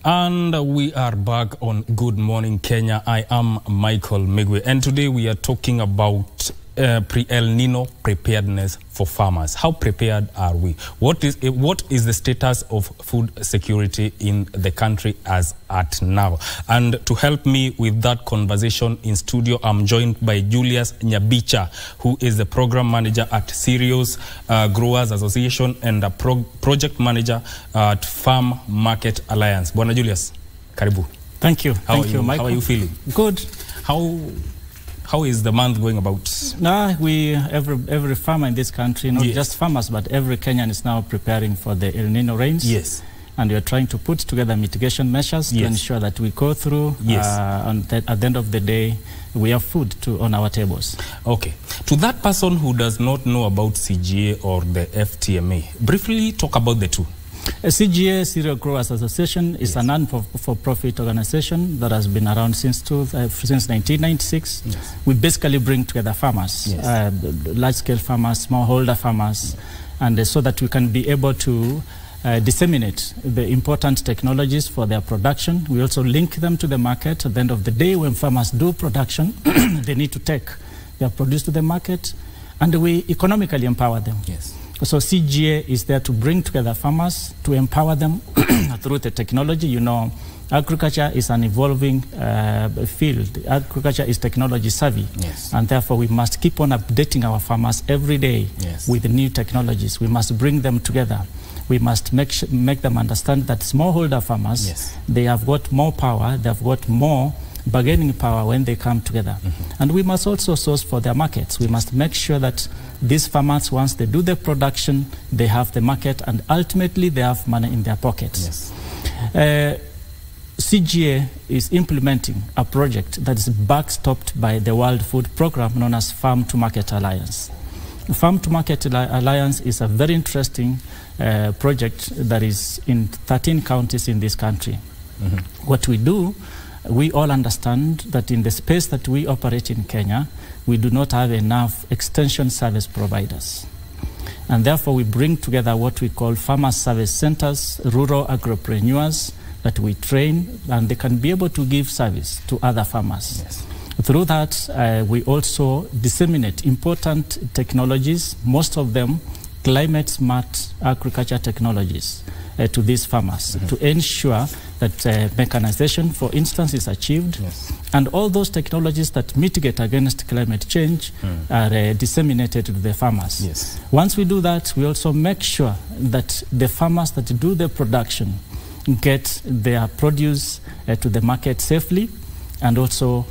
And we are back on Good Morning Kenya. I am Michael Migwe, and today we are talking about El-Nino preparedness for farmers. How prepared are we? What is the status of food security in the country as at now? And to help me with that conversation in studio, I'm joined by Julius Nyabicha, who is the program manager at Cereals Growers Association and a project manager at Farm Market Alliance. Bwana Julius, karibu. Thank you. Thank you, Michael. How are you feeling? Good. How is the month going about? Every farmer in this country, not just farmers, but every Kenyan is now preparing for the El-Nino rains. Yes. And we are trying to put together mitigation measures to ensure that we go through, and that at the end of the day, we have food on our tables. Okay. To that person who does not know about CGA or the FTMA, briefly talk about the two. CGA, Cereal Growers Association, is a non-for-profit organization that has been around since 1996. Yes. We basically bring together farmers, large-scale farmers, smallholder farmers, and so that we can be able to disseminate the important technologies for their production. We also link them to the market. At the end of the day, when farmers do production, they need to take their produce to the market, and we economically empower them. Yes. So CGA is there to bring together farmers, to empower them through the technology. You know, agriculture is an evolving field. Agriculture is technology savvy. Yes. And therefore we must keep on updating our farmers every day with new technologies. We must bring them together. We must make them understand that smallholder farmers, they have got more power, they have got more bargaining power when they come together. And we must also source for their markets. We must make sure that these farmers, once they do their production, they have the market, and ultimately they have money in their pockets. CGA is implementing a project that is backstopped by the World Food Program known as Farm to Market Alliance. Farm to Market Alliance is a very interesting project that is in 13 counties in this country. What we do, we all understand that in the space that we operate in Kenya, we do not have enough extension service providers. And therefore we bring together what we call farmer service centers, rural agripreneurs that we train, and they can be able to give service to other farmers. Through that, we also disseminate important technologies, most of them climate smart agriculture technologies, to these farmers to ensure that mechanization, for instance, is achieved, and all those technologies that mitigate against climate change are disseminated to the farmers. Once we do that, we also make sure that the farmers that do the production get their produce to the market safely and also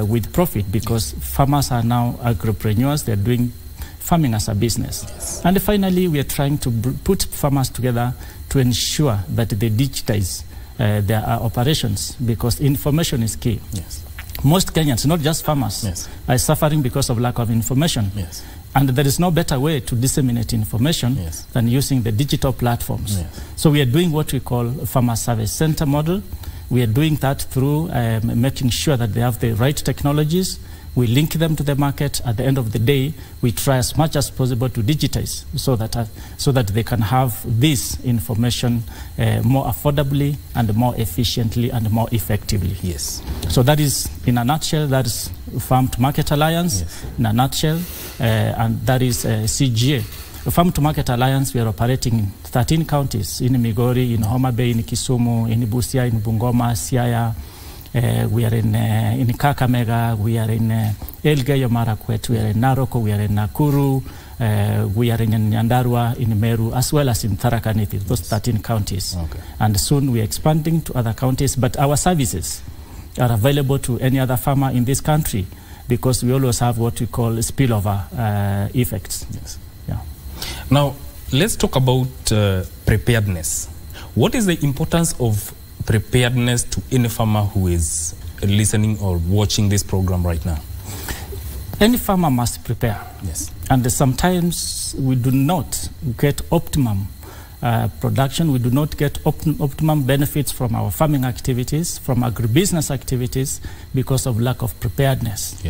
with profit, because farmers are now agripreneurs. They're doing farming as a business. And finally, we are trying to put farmers together to ensure that they digitize their operations, because information is key. Most Kenyans, not just farmers, are suffering because of lack of information. And there is no better way to disseminate information than using the digital platforms. So we are doing what we call a farmer service center model. We are doing that through making sure that they have the right technologies. We link them to the market. At the end of the day, we try as much as possible to digitize so that they can have this information more affordably and more efficiently and more effectively. So that is, in a nutshell, that is Farm to Market Alliance, in a nutshell, and that is CGA. The Farm to Market Alliance, we are operating in 13 counties, in Migori, in Homa Bay, in Kisumu, in Busia, in Bungoma, Siaya. We are in Kakamega, we are in Elgeyo Marakwet, we are in Naroko, we are in Nakuru, we are in Nyandarua, in Meru, as well as in Tharaka Nithi, those 13 counties. And soon we are expanding to other counties, but our services are available to any other farmer in this country, because we always have what we call spillover effects. Now, let's talk about preparedness. What is the importance of preparedness to any farmer who is listening or watching this program right now? Any farmer must prepare. And sometimes we do not get optimum production. We do not get optimum benefits from our farming activities, from agribusiness activities, because of lack of preparedness.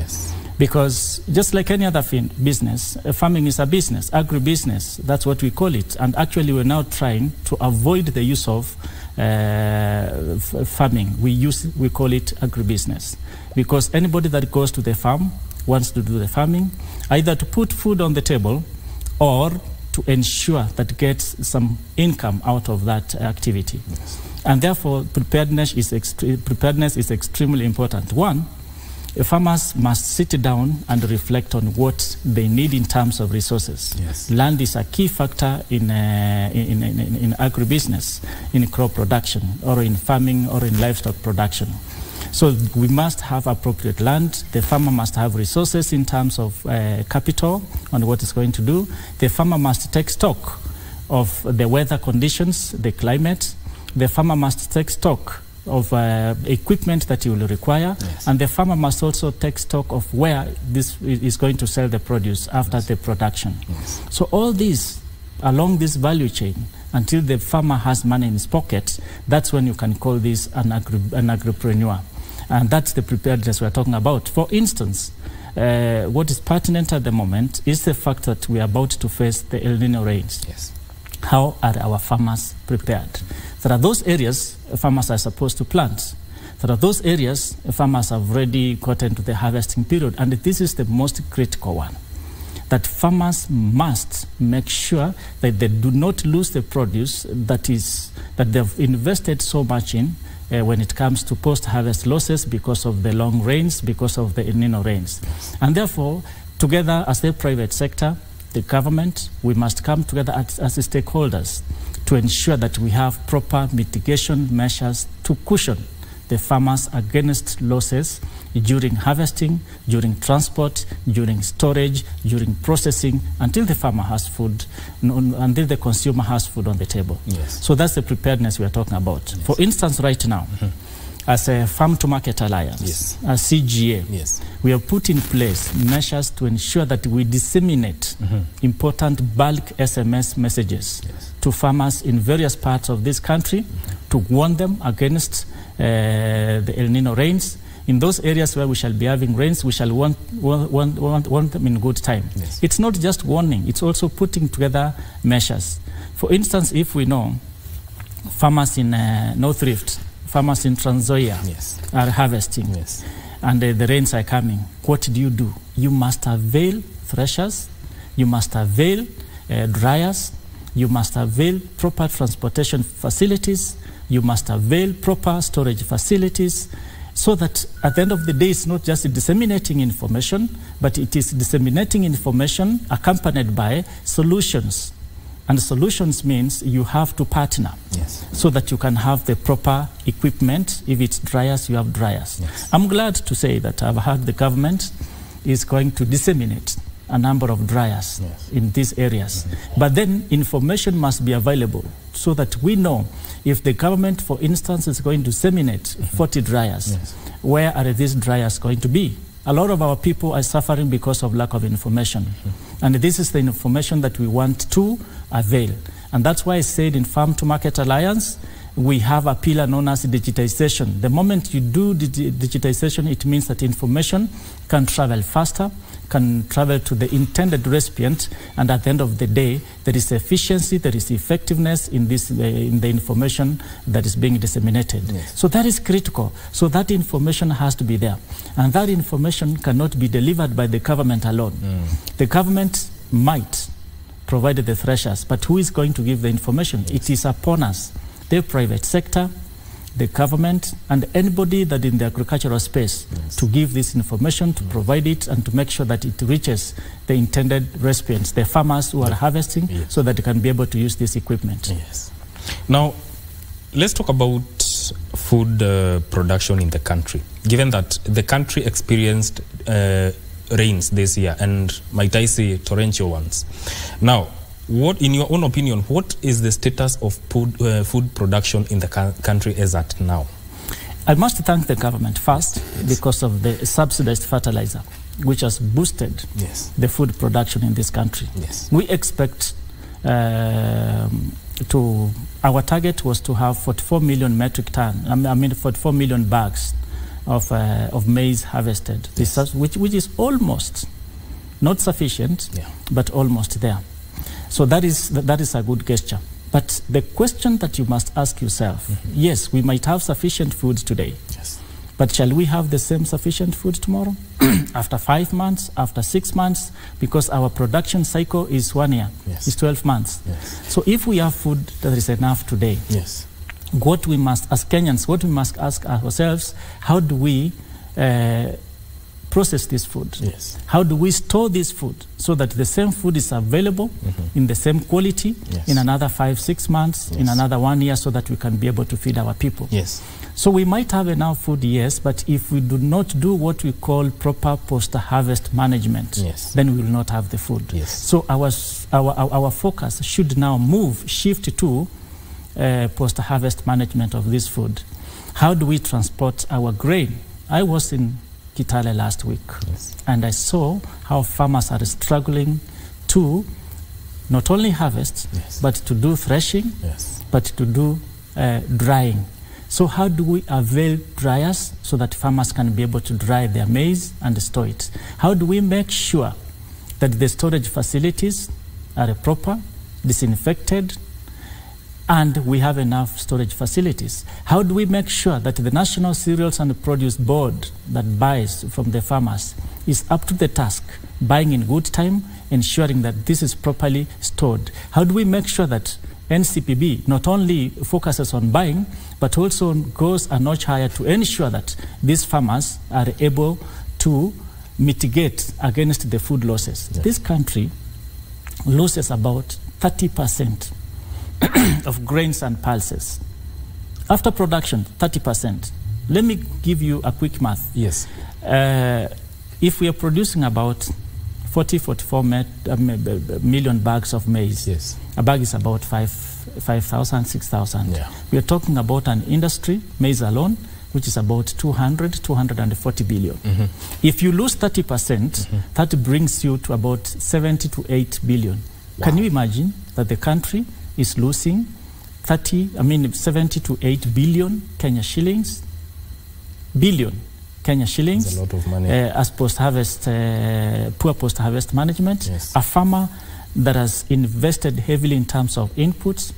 Because just like any other business, farming is a business, agribusiness, that's what we call it. And actually we're now trying to avoid the use of farming. We call it agribusiness, because anybody that goes to the farm wants to do the farming, either to put food on the table or to ensure that gets some income out of that activity. Yes. And therefore, preparedness is extremely important. One, farmers must sit down and reflect on what they need in terms of resources. Yes. Land is a key factor in agribusiness, in crop production, or in farming, or in livestock production. So we must have appropriate land. The farmer must have resources in terms of capital on what it's going to do. The farmer must take stock of the weather conditions, the climate. The farmer must take stock of equipment that he will require, yes. And the farmer must also take stock of where this is going to sell the produce after yes. the production. Yes. So all these, along this value chain, until the farmer has money in his pocket, that's when you can call this an agripreneur. And that's the preparedness we're talking about. For instance, what is pertinent at the moment is the fact that we are about to face the El-Nino rains. Yes. How are our farmers prepared? There are those areas farmers are supposed to plant. There are those areas farmers have already gotten to the harvesting period, and this is the most critical one. That farmers must make sure that they do not lose the produce that they've invested so much in when it comes to post-harvest losses because of the long rains, because of the El-Nino rains. Yes. And therefore, together as the private sector, the government, we must come together as stakeholders to ensure that we have proper mitigation measures to cushion the farmers against losses during harvesting, during transport, during storage, during processing, until the farmer has food, until the consumer has food on the table. Yes. So that's the preparedness we are talking about. Yes. For instance, right now, as a Farm to Market Alliance, yes. as CGA, yes. we have put in place measures to ensure that we disseminate important bulk SMS messages yes. to farmers in various parts of this country to warn them against the El-Nino rains. In those areas where we shall be having rains, we shall want them in good time. Yes. It's not just warning, it's also putting together measures. For instance, if we know farmers in North Rift, farmers in Trans Nzoia yes. are harvesting yes. and the rains are coming, what do? You must avail threshers, you must avail dryers, you must avail proper transportation facilities, you must avail proper storage facilities, so that at the end of the day, it's not just disseminating information, but it is disseminating information accompanied by solutions. And solutions means you have to partner yes. so that you can have the proper equipment. If it's dryers, you have dryers. Yes. I'm glad to say that I've heard the government is going to disseminate a number of dryers yes. in these areas. But then information must be available so that we know if the government, for instance, is going to disseminate 40 dryers, yes. where are these dryers going to be? A lot of our people are suffering because of lack of information. And this is the information that we want to avail. And that's why I said in Farm to Market Alliance, we have a pillar known as digitization. The moment you do digitization, it means that information can travel faster, can travel to the intended recipient, and at the end of the day, there is efficiency, there is effectiveness in this in the information that is being disseminated. Yes. So that is critical. So that information has to be there. And that information cannot be delivered by the government alone. The government might provide the threshers, but who is going to give the information? Yes. It is upon us, the private sector, the government, and anybody that in the agricultural space yes. to give this information, to provide it, and to make sure that it reaches the intended recipients, the farmers who are harvesting, yes. so that they can be able to use this equipment. Yes. Now, let's talk about food production in the country. Given that the country experienced rains this year, and might I say torrential ones. Now, what, in your own opinion, what is the status of food production in the country as at now? I must thank the government first yes. because of the subsidized fertilizer, which has boosted yes. the food production in this country. Yes. We expect our target was to have 44 million metric ton, 44 million bags of maize harvested, yes. which is almost not sufficient, yeah. but almost there. So that is a good gesture. But the question that you must ask yourself, yes, we might have sufficient food today. Yes. But shall we have the same sufficient food tomorrow? After 5 months, after 6 months? Because our production cycle is 1 year, yes. is 12 months. Yes. So if we have food that is enough today, yes. what we must, as Kenyans, what we must ask ourselves, how do we process this food? Yes. How do we store this food so that the same food is available in the same quality yes. in another 5-6 months, yes. in another 1 year, so that we can be able to feed our people? Yes. So we might have enough food, yes, but if we do not do what we call proper post-harvest management, yes. then we will not have the food. Yes. So our focus should now shift to post-harvest management of this food. How do we transport our grain? I was in Kitale last week, yes. and I saw how farmers are struggling to not only harvest, yes. but to do threshing, yes. but to do drying. So how do we avail dryers so that farmers can be able to dry their maize and store it? How do we make sure that the storage facilities are proper, disinfected, and we have enough storage facilities? How do we make sure that the National Cereals and Produce Board that buys from the farmers is up to the task, buying in good time, ensuring that this is properly stored? How do we make sure that NCPB not only focuses on buying, but also goes a notch higher to ensure that these farmers are able to mitigate against the food losses? Yes. This country loses about 30% of grains and pulses. After production, 30%. Let me give you a quick math. Yes. If we are producing about 44 million bags of maize, yes. a bag is about 5,000, 6,000. Yeah. We are talking about an industry, maize alone, which is about 240 billion. If you lose 30%, that brings you to about 70 to 8 billion. Wow. Can you imagine that the country is losing 70 to 8 billion Kenya shillings? Billion Kenya shillings. That's a lot of money. As post-harvest, poor post-harvest management. Yes. A farmer that has invested heavily in terms of inputs,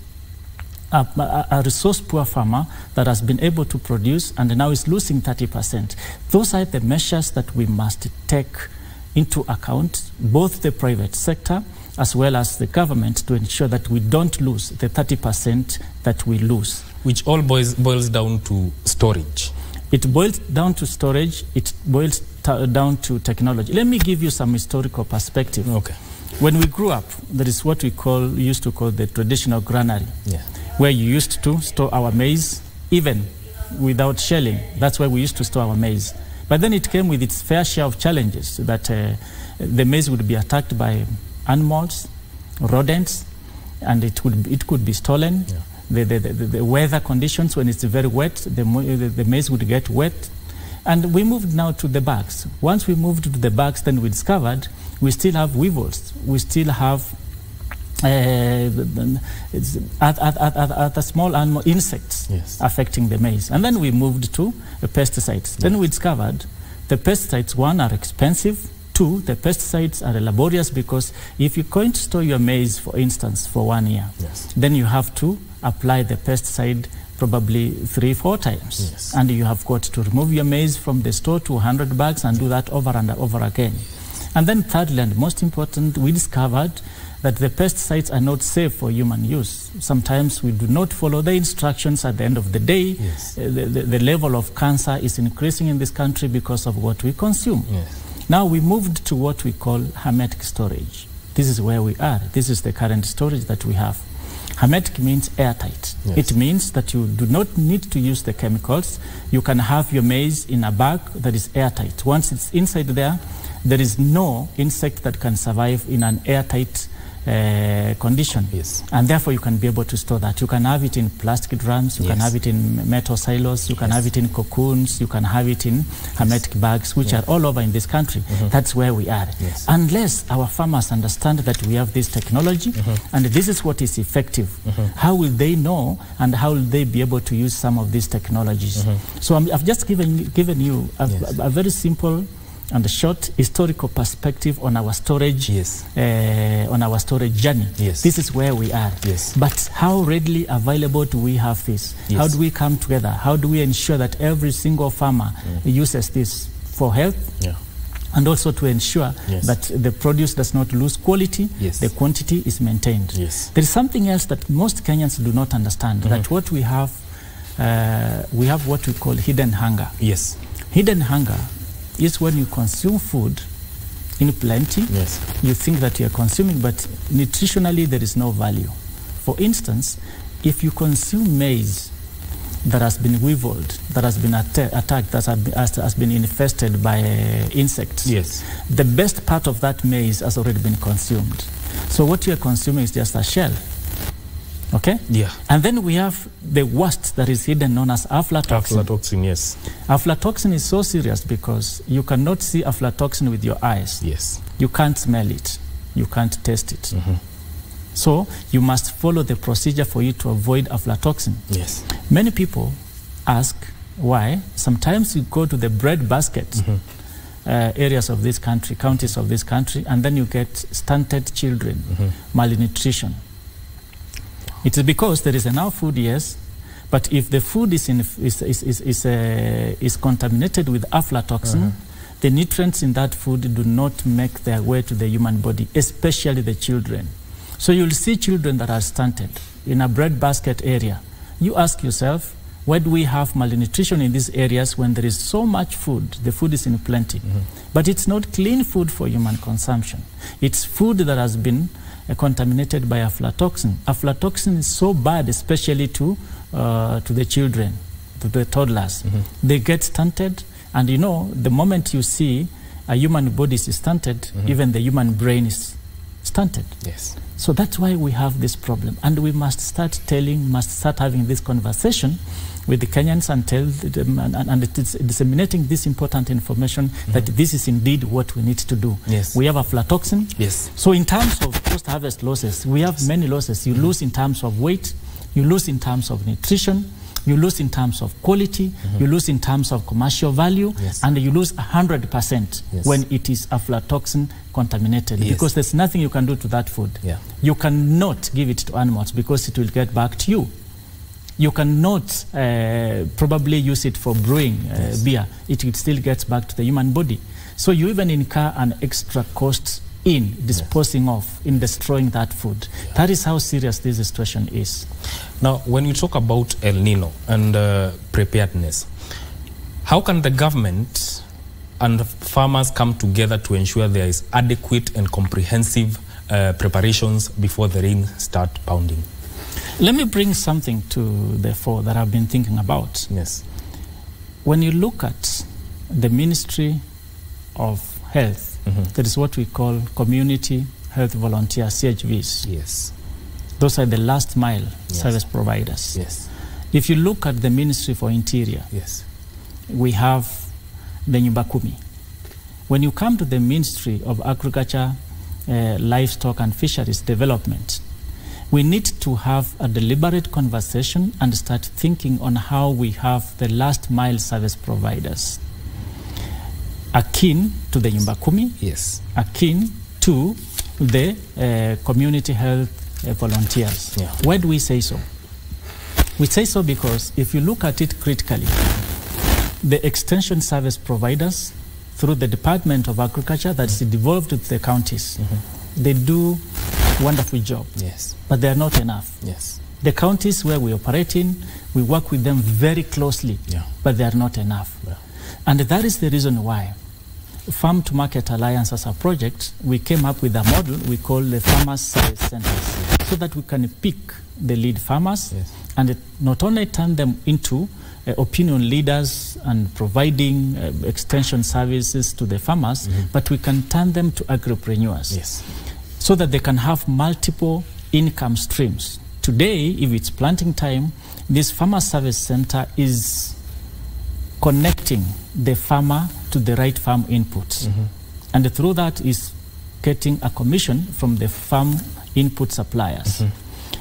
a resource-poor farmer that has been able to produce and now is losing 30%. Those are the measures that we must take into account, both the private sector as well as the government, to ensure that we don't lose the 30% that we lose. Which all boils down to storage. It boils down to storage. It boils down to technology. Let me give you some historical perspective. Okay. When we grew up, there is what we used to call the traditional granary, yeah, where you used to store our maize, even without shelling. That's where we used to store our maize. But then it came with its fair share of challenges, that the maize would be attacked by animals, rodents, and it could be stolen. Yeah. The weather conditions, when it's very wet, the maize would get wet. And we moved now to the bags. Once we moved to the bags, then we discovered we still have weevils. We still have other small animal insects, yes, affecting the maize. And then we moved to the pesticides. Then we discovered the pesticides, one, are expensive. Two, the pesticides are laborious, because if you're going to store your maize, for instance, for 1 year, yes, then you have to apply the pesticide probably 3-4 times. Yes. And you have got to remove your maize from the store to 100 bags and do that over and over again. And then thirdly, and most important, we discovered that the pesticides are not safe for human use. Sometimes we do not follow the instructions. At the end of the day, yes, the level of cancer is increasing in this country because of what we consume. Yes. Now we moved to what we call hermetic storage. This is where we are. This is the current storage that we have. Hermetic means airtight. Yes. It means that you do not need to use the chemicals. You can have your maize in a bag that is airtight. Once it's inside there, there is no insect that can survive in an airtight condition. Yes. And therefore you can be able to store that. You can have it in plastic drums, you yes, can have it in metal silos, you can yes, have it in cocoons, you can have it in hermetic bags, which yes, are all over in this country. That's where we are. Yes. Unless our farmers understand that we have this technology and this is what is effective, how will they know and how will they be able to use some of these technologies? So I've just given you a very simple and a short historical perspective on our storage, on our storage journey. This is where we are. But how readily available do we have this? How do we come together? How do we ensure that every single farmer uses this for health? And also to ensure that the produce does not lose quality, the quantity is maintained. There is something else that most Kenyans do not understand, that what we have what we call hidden hunger. Hidden hunger is when you consume food in plenty, you think that you are consuming, but nutritionally there is no value. For instance, if you consume maize that has been weevilled, that has been attacked, that has been infested by insects, the best part of that maize has already been consumed. So what you are consuming is just a shell. Okay? And then we have the worst that is hidden, known as aflatoxin. Aflatoxin, Aflatoxin is so serious because you cannot see aflatoxin with your eyes. You can't smell it. You can't taste it. So you must follow the procedure for you to avoid aflatoxin. Many people ask why. Sometimes you go to the bread basket areas of this country, counties of this country, and then you get stunted children, malnutrition. It is because there is enough food, but if the food is contaminated with aflatoxin, the nutrients in that food do not make their way to the human body, especially the children. So you'll see children that are stunted in a bread basket area. You ask yourself, why do we have malnutrition in these areas when there is so much food? The food is in plenty. But it's not clean food for human consumption. It's food that has been contaminated by aflatoxin. Aflatoxin is so bad, especially to the children, to the toddlers. They get stunted, and you know, the moment you see a human body is stunted, even the human brain is stunted. So that's why we have this problem, and we must start having this conversation with the Kenyans and tell them, and it's disseminating this important information that this is indeed what we need to do. We have aflatoxin. So in terms of post-harvest losses, we have many losses. You lose in terms of weight, you lose in terms of nutrition, you lose in terms of quality, you lose in terms of commercial value, and you lose 100% when it is aflatoxin contaminated, because there's nothing you can do to that food. You cannot give it to animals because it will get back to you. You cannot probably use it for brewing beer. It still gets back to the human body. So you even incur an extra cost in disposing of, in destroying that food. That is how serious this situation is. Now, when you talk about El-Nino and preparedness, how can the government and farmers come together to ensure there is adequate and comprehensive preparations before the rain start pounding? Let me bring something to the fore that I've been thinking about. When you look at the Ministry of Health, that is what we call Community Health Volunteers, CHVs. Those are the last mile service providers. If you look at the Ministry for Interior, we have the Nyumba Kumi. When you come to the Ministry of Agriculture, Livestock and Fisheries Development, we need to have a deliberate conversation and start thinking on how we have the last mile service providers akin to the Nyumba Kumi, akin to the community health volunteers. Why do we say so? We say so because if you look at it critically, the extension service providers through the Department of Agriculture that's devolved to the counties, they do a wonderful job, but they are not enough. The counties where we operate in, we work with them very closely, but they are not enough. And that is the reason why Farm to Market Alliance as a project, we came up with a model we call the Farmers Service Centers, so that we can pick the lead farmers and not only turn them into opinion leaders and providing extension services to the farmers, but we can turn them to agripreneurs so that they can have multiple income streams. Today, if it's planting time, this Farmer Service Center is connecting the farmer to the right farm inputs. And through that is getting a commission from the farm input suppliers.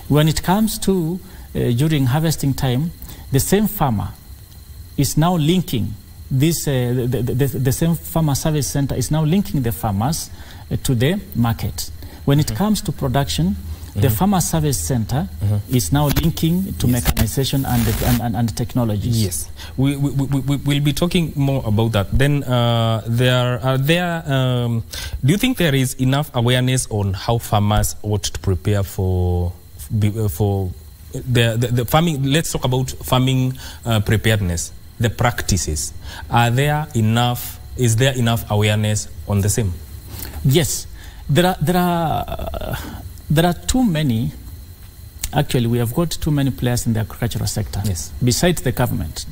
When it comes to during harvesting time, the same farmer is now linking this the same farmer service center is now linking the farmers to the market. When it comes to production, the farmer service center is now linking to mechanization and technologies. Yes, we'll be talking more about that. Then do you think there is enough awareness on how farmers ought to prepare for the farming? Let's talk about farming preparedness, the practices. Is there enough awareness on the same? Yes, there are too many. Actually, we have got too many players in the agricultural sector. Yes. Besides the government,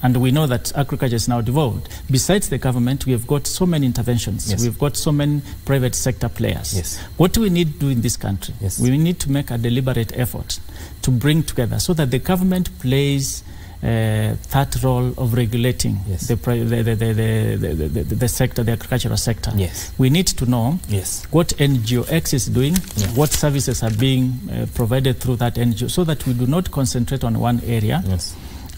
and we know that agriculture is now devolved. Besides the government, we have got so many interventions. Yes. We've got so many private sector players. Yes. What do we need to do in this country? Yes. We need to make a deliberate effort to bring together so that the government plays that role of regulating the sector, the agricultural sector. Yes. We need to know what NGO X is doing, what services are being provided through that NGO, so that we do not concentrate on one area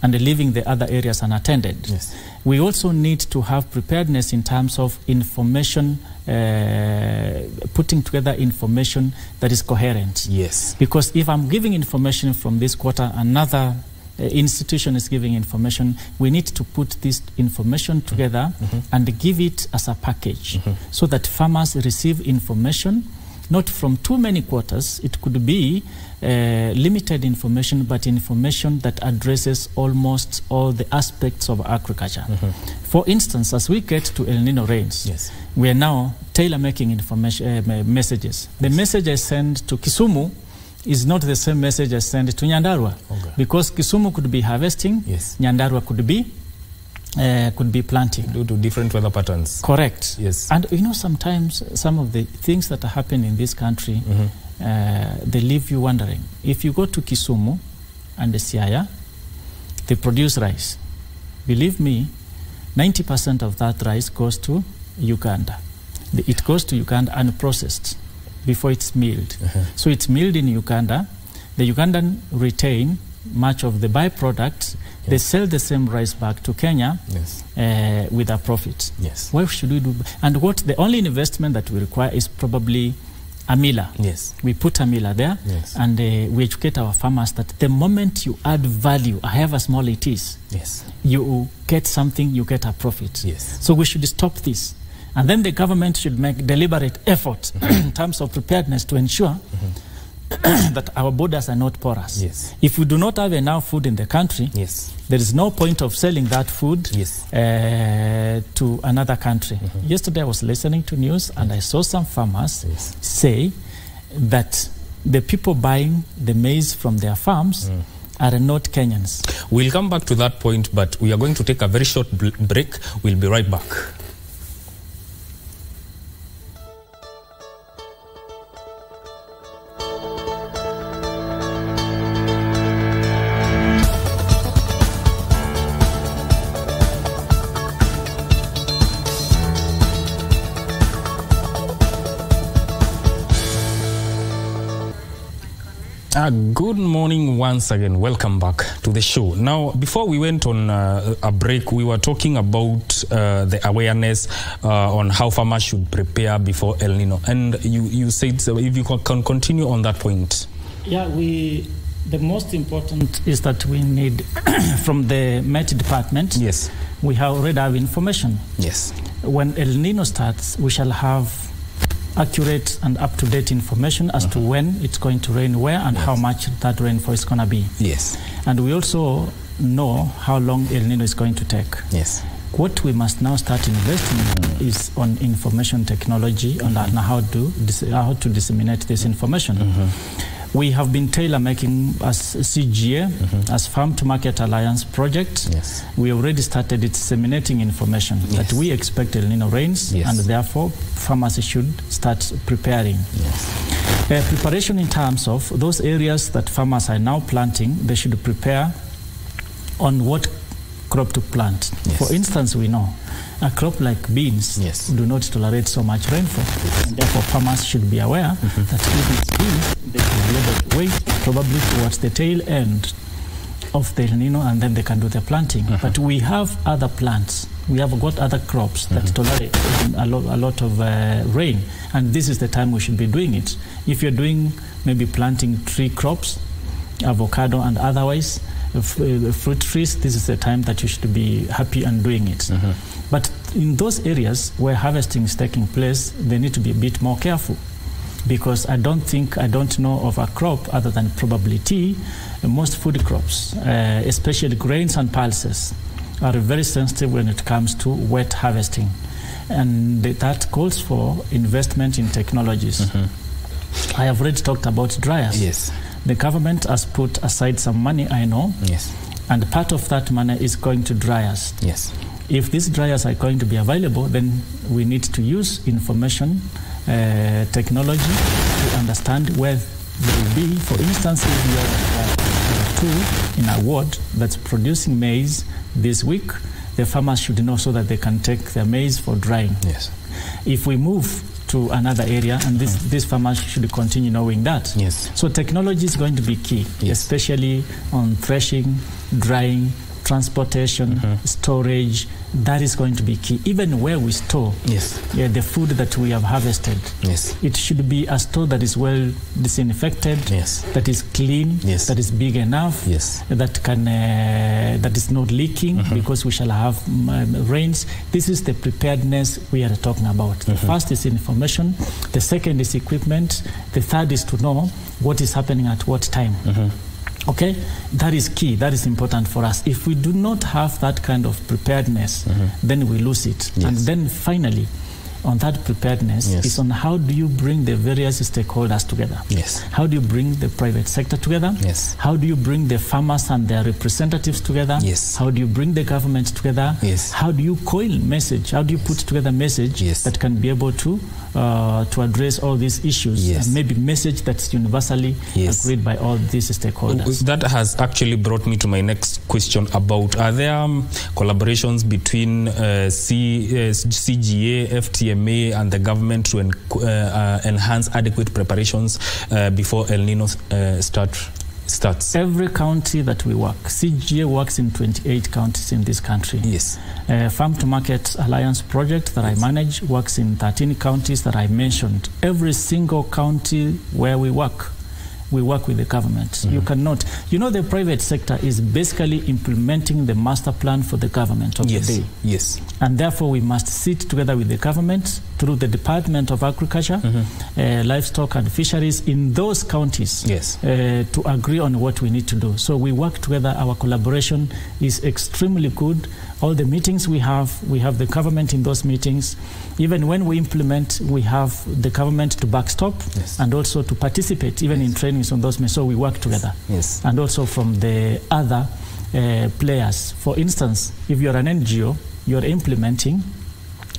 and leaving the other areas unattended. Yes. We also need to have preparedness in terms of information, putting together information that is coherent. Yes. Because if I'm giving information from this quarter, another institution is giving information, we need to put this information together and give it as a package so that farmers receive information not from too many quarters. It could be limited information, but information that addresses almost all the aspects of agriculture. For instance, as we get to El-Nino rains, we are now tailor-making information messages. The message I send to Kisumu is not the same message I send to Nyandarua, because Kisumu could be harvesting, Nyandarua could be planting. Due to different weather patterns. Correct. Yes. And you know, sometimes some of the things that happen in this country, they leave you wondering. If you go to Kisumu and the Siaya, they produce rice. Believe me, 90% of that rice goes to Uganda. It goes to Uganda unprocessed before it's milled. So it's milled in Uganda. The Ugandan retain much of the byproducts. They sell the same rice back to Kenya with a profit. Why should we do? And the only investment that we require is probably a miller. We put a miller there, and we educate our farmers that the moment you add value, however small it is, you get something, you get a profit. So we should stop this. And then the government should make deliberate effort in terms of preparedness to ensure that our borders are not porous. If we do not have enough food in the country, there is no point of selling that food to another country. Yesterday I was listening to news and I saw some farmers say that the people buying the maize from their farms are not Kenyans. We'll come back to that point, but we are going to take a very short break. We'll be right back. Good morning once again. Welcome back to the show. Now, before we went on a break, we were talking about the awareness on how farmers should prepare before El-Nino. And you said, so if you can continue on that point. Yeah, the most important is that we need, from the Met Department, we already have information. When El-Nino starts, we shall have accurate and up-to-date information as to when it's going to rain where and how much that rainfall is going to be. And we also know how long El-Nino is going to take. What we must now start investing in is on information technology and how to disseminate this information. We have been tailor-making as CGA, as Farm to Market Alliance project. We already started disseminating information that we expect El-Nino rains, and therefore farmers should start preparing. Preparation in terms of those areas that farmers are now planting, they should prepare on what crop to plant. For instance, we know a crop like beans do not tolerate so much rainfall. And therefore, farmers should be aware that if it's beans, they should be able to wait probably towards the tail end of the El-Nino, and then they can do the planting. But we have other plants. We have got other crops that tolerate a lot of rain, and this is the time we should be doing it. If you're doing maybe planting tree crops, avocado and otherwise, fruit trees, this is the time that you should be happy and doing it. But in those areas where harvesting is taking place, they need to be a bit more careful, because I don't know of a crop other than probably tea. Most food crops, especially grains and pulses, are very sensitive when it comes to wet harvesting, and that calls for investment in technologies. I have already talked about dryers. Yes. The government has put aside some money, I know. Yes. And part of that money is going to dryers. Yes. If these dryers are going to be available, then we need to use information technology to understand where they will be. For instance, if you have a tool in a ward that's producing maize this week, the farmers should know so that they can take their maize for drying. Yes. If we move to another area, and this farmers should continue knowing that. Yes. So technology is going to be key, especially on threshing, drying, transportation, storage. That is going to be key. Even where we store the food that we have harvested, it should be a store that is well disinfected, that is clean, that is big enough, that can that is not leaking, because we shall have rains. This is the preparedness we are talking about. The first is information, the second is equipment, the third is to know what is happening at what time. Okay, that is key. That is important for us. If we do not have that kind of preparedness, then we lose it. And then finally, on that preparedness is on how do you bring the various stakeholders together. How do you bring the private sector together? How do you bring the farmers and their representatives together? How do you bring the government together? How do you coil message? How do you put together message that can be able to address all these issues, and maybe message that's universally agreed by all these stakeholders? That has actually brought me to my next question about, are there collaborations between CGA, FTA, and the government to enhance adequate preparations before El-Nino starts? Every county that we work, CGA works in 28 counties in this country. Farm to Market Alliance project that I manage works in 13 counties that I mentioned. Every single county where we work with the government. You cannot, the private sector is basically implementing the master plan for the government of the day. And therefore we must sit together with the government through the Department of Agriculture, Livestock and Fisheries in those counties to agree on what we need to do. So we work together. Our collaboration is extremely good. All the meetings we have the government in those meetings. Even when we implement, we have the government to backstop and also to participate even in trainings on those meetings. So we work together. And also from the other players. For instance, if you're an NGO, you're implementing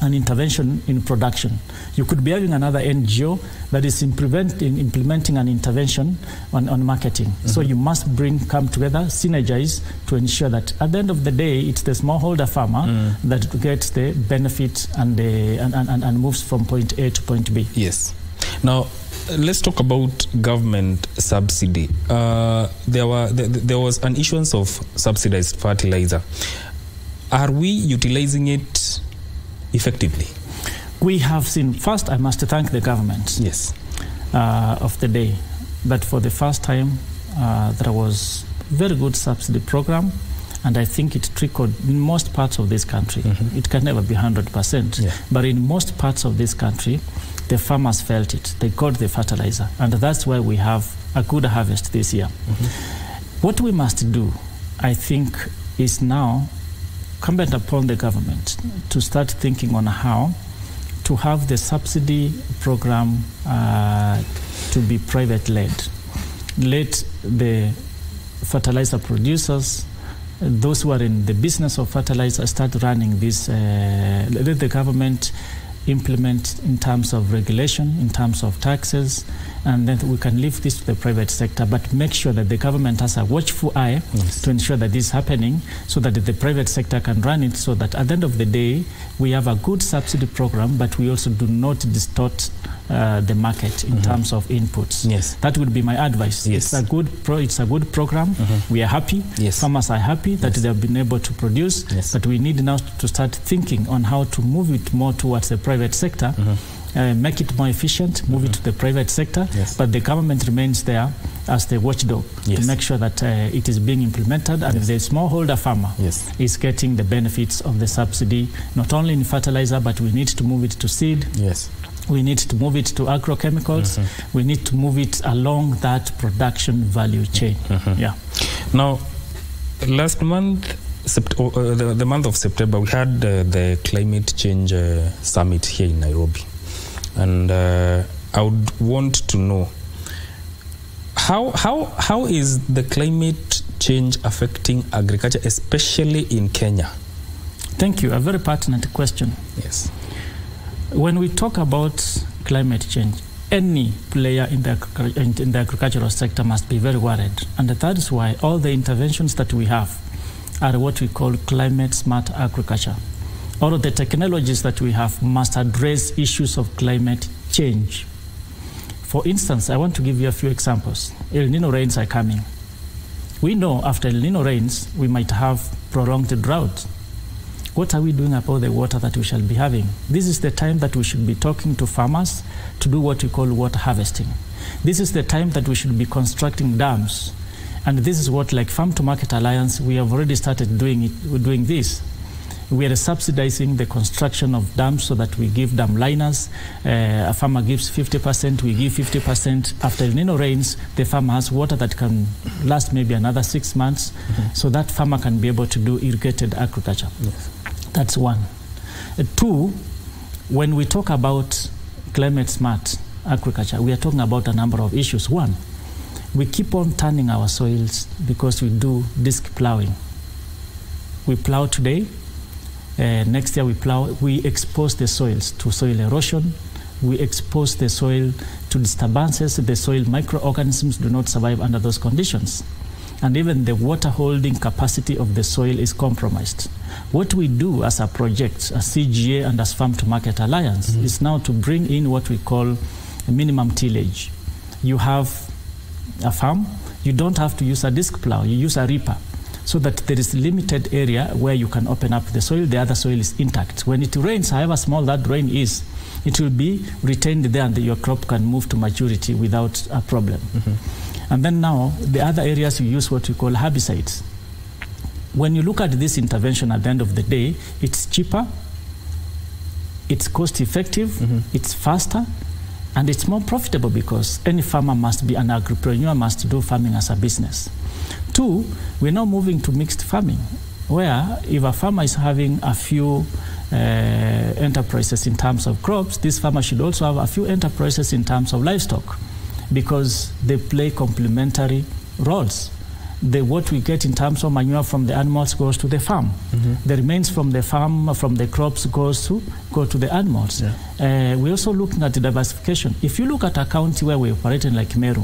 an intervention in production. You could be having another NGO that is implementing an intervention on marketing. So you must come together, synergize to ensure that at the end of the day, it's the smallholder farmer that gets the benefit and moves from point A to point B. Now, let's talk about government subsidy. There was an issuance of subsidized fertilizer. Are we utilizing it effectively? We have seen, first I must thank the government of the day, that for the first time there was very good subsidy program, and I think it trickled in most parts of this country. It can never be 100%, but in most parts of this country, the farmers felt it. They got the fertilizer, and that's why we have a good harvest this year. What we must do, I think, is now incumbent upon the government to start thinking on how to have the subsidy program to be private-led. Let the fertilizer producers, those who are in the business of fertilizer, start running this. Let the government implement in terms of regulation, in terms of taxes, and then we can leave this to the private sector, but make sure that the government has a watchful eye to ensure that this is happening, so that the private sector can run it, so that at the end of the day, we have a good subsidy program, but we also do not distort the market in terms of inputs. Yes. That would be my advice. Yes. It's a good program. We are happy. Yes. Farmers are happy that they have been able to produce, but we need now to start thinking on how to move it more towards the private sector. Make it more efficient, move it to the private sector, but the government remains there as the watchdog to make sure that it is being implemented, and the smallholder farmer is getting the benefits of the subsidy, not only in fertilizer, but we need to move it to seed. We need to move it to agrochemicals. We need to move it along that production value chain. Now, last month, the month of September, we had the climate change summit here in Nairobi. And I would want to know how is the climate change affecting agriculture, especially in Kenya? Thank you. A very pertinent question. Yes. When we talk about climate change, any player in the agricultural sector must be very worried. And that is why all the interventions that we have are what we call climate smart agriculture. All of the technologies that we have must address issues of climate change. For instance, I want to give you a few examples. El-Nino rains are coming. We know after El-Nino rains, we might have prolonged drought. What are we doing about the water that we shall be having? This is the time that we should be talking to farmers to do what we call water harvesting. This is the time that we should be constructing dams. And this is what, like Farm to Market Alliance, we have already started doing this. We are subsidizing the construction of dams so that we give dam liners. A farmer gives 50%, we give 50%. After El Nino rains, the farmer has water that can last maybe another 6 months, so that farmer can be able to do irrigated agriculture. That's one. Two, when we talk about climate smart agriculture, we are talking about a number of issues. One, we keep on turning our soils because we do disc plowing. We plow today. Next year we expose the soils to soil erosion, we expose the soil to disturbances. The soil microorganisms do not survive under those conditions. And even the water holding capacity of the soil is compromised. What we do as a project, as CGA and as Farm to Market Alliance, is now to bring in what we call a minimum tillage. You have a farm, you don't have to use a disc plow, you use a reaper, so that there is limited area where you can open up the soil, the other soil is intact. When it rains, however small that rain is, it will be retained there and your crop can move to maturity without a problem. And then now, the other areas you use what we call herbicides. When you look at this intervention at the end of the day, it's cheaper, it's cost effective, it's faster, and it's more profitable because any farmer must be an agripreneur, must do farming as a business. Two, we're now moving to mixed farming, where if a farmer is having a few enterprises in terms of crops, this farmer should also have a few enterprises in terms of livestock, because they play complementary roles. What we get in terms of manure from the animals goes to the farm. The remains from the farm, from the crops, go to the animals. We're also looking at diversification. If you look at a county where we operate in like Meru,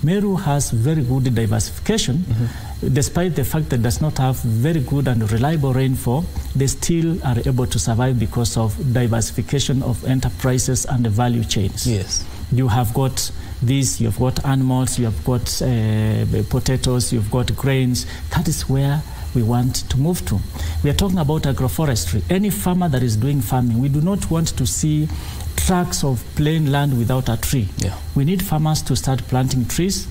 Meru has very good diversification. Despite the fact that it does not have very good and reliable rainfall, they still are able to survive because of diversification of enterprises and the value chains. You have got this, you've got animals, you have got potatoes, you've got grains. That is where we want to move to. We are talking about agroforestry. Any farmer that is doing farming, we do not want to see tracts of plain land without a tree. We need farmers to start planting trees,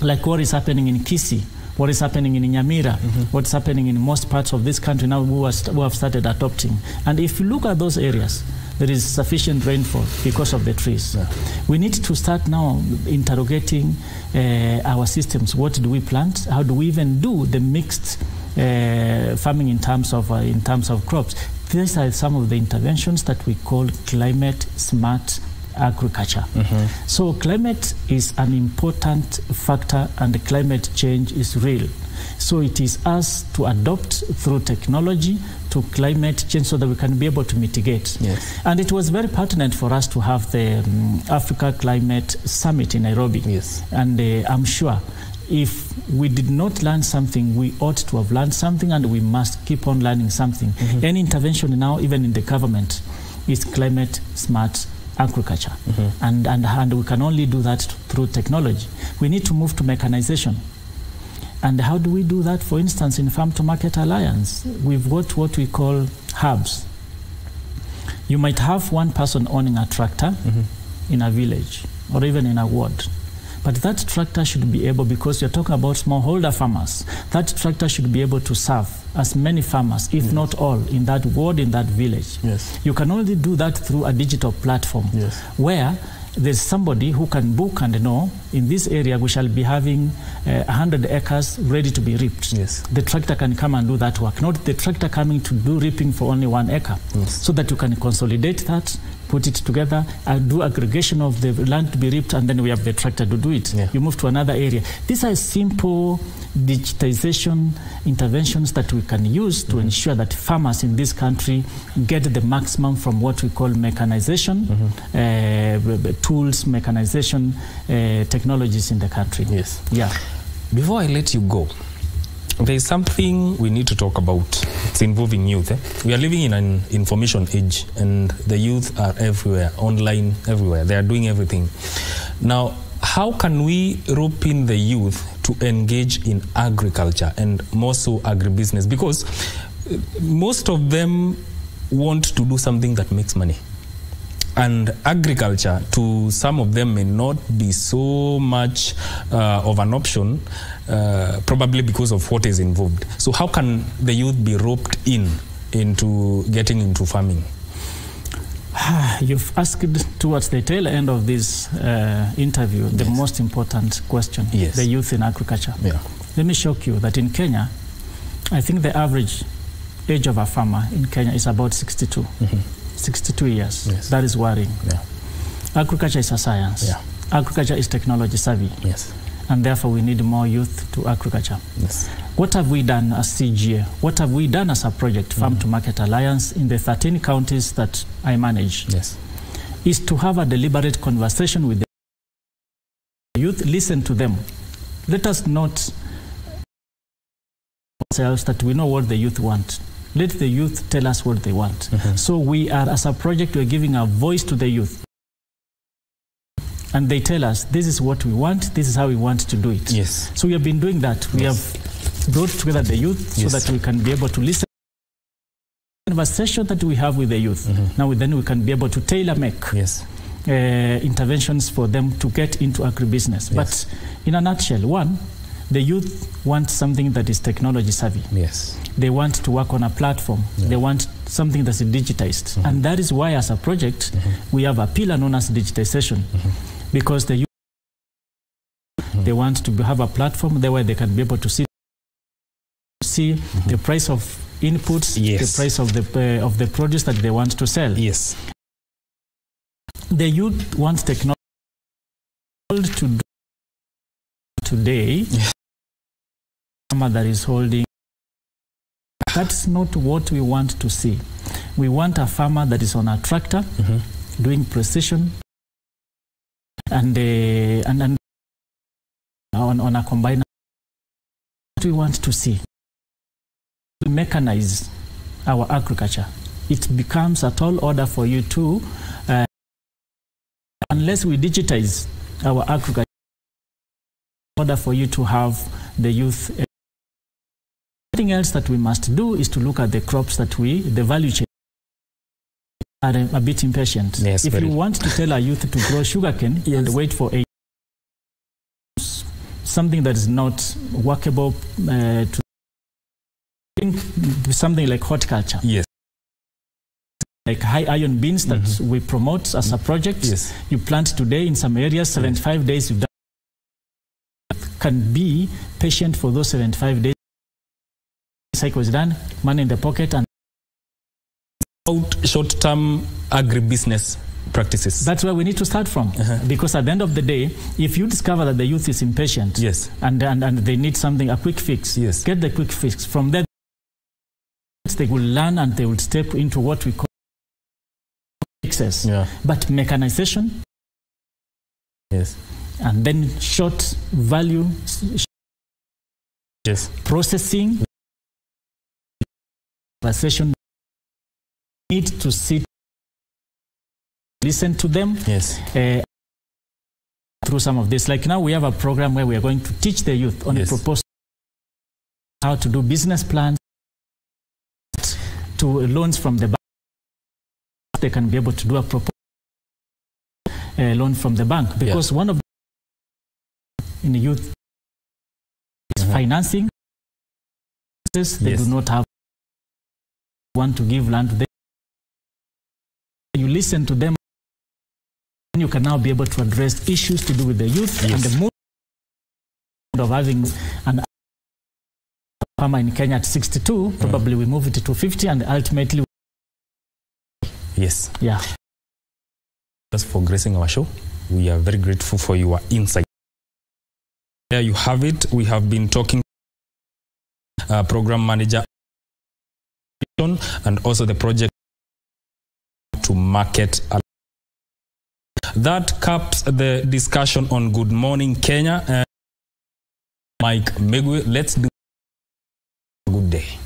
like what is happening in Kisii, what is happening in Nyamira, what's happening in most parts of this country now who have started adopting. And if you look at those areas, there is sufficient rainfall because of the trees. We need to start now interrogating our systems. What do we plant? How do we even do the mixed farming in terms of crops? These are some of the interventions that we call climate smart agriculture. So climate is an important factor, and climate change is real. So it is us to adopt through technology to climate change so that we can be able to mitigate. Yes. And it was very pertinent for us to have the Africa Climate Summit in Nairobi. Yes. And I'm sure if we did not learn something, we ought to have learned something, and we must keep on learning something. Any intervention now, even in the government, is climate smart agriculture. And we can only do that through technology. We need to move to mechanization. And how do we do that? For instance, in Farm to Market Alliance, we've got what we call hubs. You might have one person owning a tractor in a village or even in a ward. But that tractor should be able, because you're talking about smallholder farmers, that tractor should be able to serve as many farmers, if not all, in that ward, in that village. Yes. You can only do that through a digital platform where there's somebody who can book and know, in this area we shall be having 100 acres ready to be reaped. Yes. The tractor can come and do that work, not the tractor coming to do reaping for only 1 acre. Yes. So that you can consolidate that, put it together, do aggregation of the land to be reaped, and then we have the tractor to do it. Yeah. You move to another area. These are simple digitization interventions that we can use to ensure that farmers in this country get the maximum from what we call mechanization, tools, mechanization, technologies in the country. Yes. Yeah. Before I let you go, there is something we need to talk about. It's involving youth. We are living in an information age, and the youth are everywhere, online, everywhere. They are doing everything. Now, how can we rope in the youth to engage in agriculture and more so agribusiness? Because most of them want to do something that makes money. And agriculture, to some of them, may not be so much of an option, probably because of what is involved. So how can the youth be roped into getting into farming? You've asked towards the tail end of this interview the most important question, the youth in agriculture. Yeah. Let me shock you that in Kenya, I think the average age of a farmer in Kenya is about 62. 62 years. Yes. That is worrying. Yeah. Agriculture is a science. Yeah. Agriculture is technology savvy. Yes. And therefore we need more youth to agriculture. Yes. What have we done as CGA? What have we done as a project, Farm to Market Alliance, in the 13 counties that I manage? Yes. Is to have a deliberate conversation with the youth, listen to them. Let us not ourselves that we know what the youth want. Let the youth tell us what they want. So we are, as a project, we're giving a voice to the youth. And they tell us, this is what we want, this is how we want to do it. Yes. So we have been doing that. We have brought together the youth so that we can be able to listen to the conversation that we have with the youth. Now then we can be able to tailor-make interventions for them to get into agribusiness. But in a nutshell, one, the youth want something that is technology savvy. Yes. They want to work on a platform. They want something that's digitized. And that is why, as a project, we have a pillar known as digitization. Because the youth, they want to have a platform there where they can be able to see the price of inputs, the price of the produce that they want to sell. Yes. The youth wants technology to do today. Farmer that is holding. That's not what we want to see. We want a farmer that is on a tractor, doing precision, and on a combiner. What we want to see. We mechanize our agriculture. It becomes a tall order for you to, unless we digitize our agriculture, in order for you to have the youth. Something else that we must do is to look at the crops that the value chain, are a bit impatient. Yes, if you want to tell a youth to grow sugarcane and wait for something that is not workable, to think something like horticulture. Yes. Like high iron beans that we promote as a project. Yes. You plant today in some areas, 75 days you've done. Can be patient for those 75 days. Cycle is done, money in the pocket. And short-term agribusiness practices. That's where we need to start from. Because at the end of the day, if you discover that the youth is impatient, yes, and they need something, a quick fix, yes, get the quick fix. From there, they will learn and they will step into what we call fixes. Yeah. But mechanization, yes, and then short value, yes, processing, conversation, need to sit, listen to them. Yes. Through some of this. Like now we have a program where we are going to teach the youth on a proposal how to do business plans, to loans from the bank. They can be able to do a proposal loan from the bank, because one of the in the youth is financing. They do not have want to give land to them. You listen to them, and you can now be able to address issues to do with the youth. And the move of having an farmer in Kenya at 62, probably we move it to 50, and ultimately Just for gracing our show. We are very grateful for your insight. There you have it. We have been talking program manager and also the project to market. That caps the discussion on Good Morning Kenya. Mike Megwe, let's do a good day.